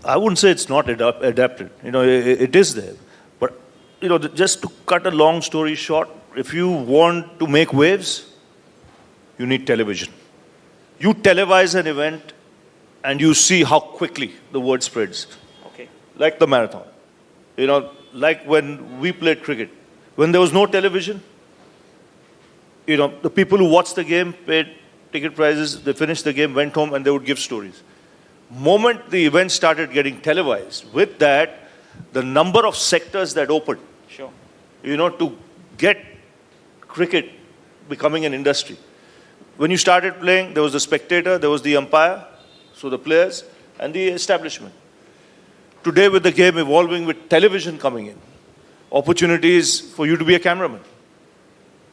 I wouldn't say it's not adapted. It is there. But, just to cut a long story short, if you want to make waves, you need television. You televise an event and you see how quickly the word spreads. Okay. Like the marathon. Like when we played cricket. When there was no television, the people who watched the game paid ticket prices, they finished the game, went home, and they would give stories. Moment the event started getting televised, with that, the number of sectors that opened, sure, to get cricket becoming an industry. When you started playing, there was the spectator, there was the umpire, so the players, and the establishment. Today, with the game evolving, with television coming in, opportunities for you to be a cameraman.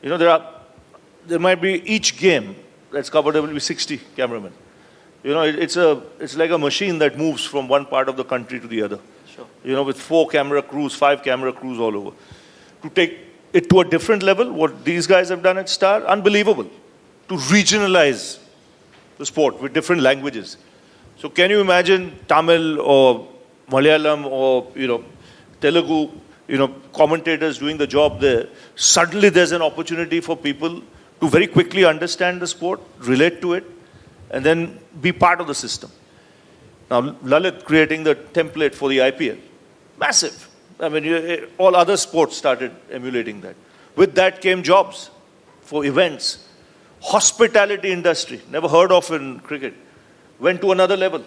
There might be each game that's covered, there will be 60 cameramen. It's like a machine that moves from one part of the country to the other. Sure. With 4 camera crews, 5 camera crews all over. To take it to a different level, what these guys have done at Star, unbelievable. To regionalize the sport with different languages. So can you imagine Tamil or Malayalam or, Telugu, commentators doing the job there? Suddenly there's an opportunity for people to very quickly understand the sport, relate to it, and then be part of the system. Now, Lalit creating the template for the IPL, massive. I mean, all other sports started emulating that. With that came jobs for events. Hospitality industry, never heard of in cricket, went to another level.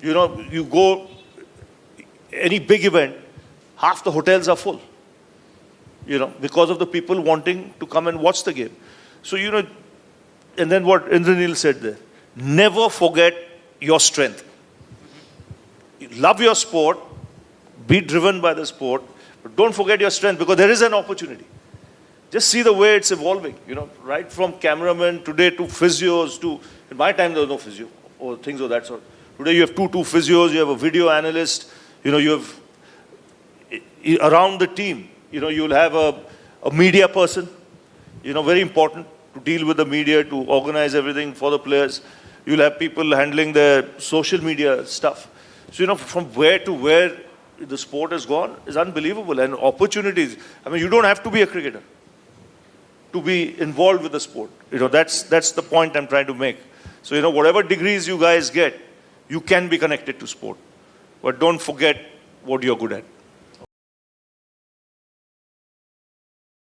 You go, any big event, half the hotels are full. Because of the people wanting to come and watch the game. So, and then what Indranil said there, never forget your strength. Love your sport, be driven by the sport, but don't forget your strength, because there is an opportunity. Just see the way it's evolving, right from cameramen today to physios to, in my time there was no physio or things of that sort. Today you have two physios, you have a video analyst, you have around the team, you'll have a media person, very important to deal with the media, to organize everything for the players. You'll have people handling their social media stuff. So, from where to where the sport has gone is unbelievable. And opportunities, I mean, you don't have to be a cricketer to be involved with the sport. That's the point I'm trying to make. So, whatever degrees you guys get, you can be connected to sport. But don't forget what you're good at.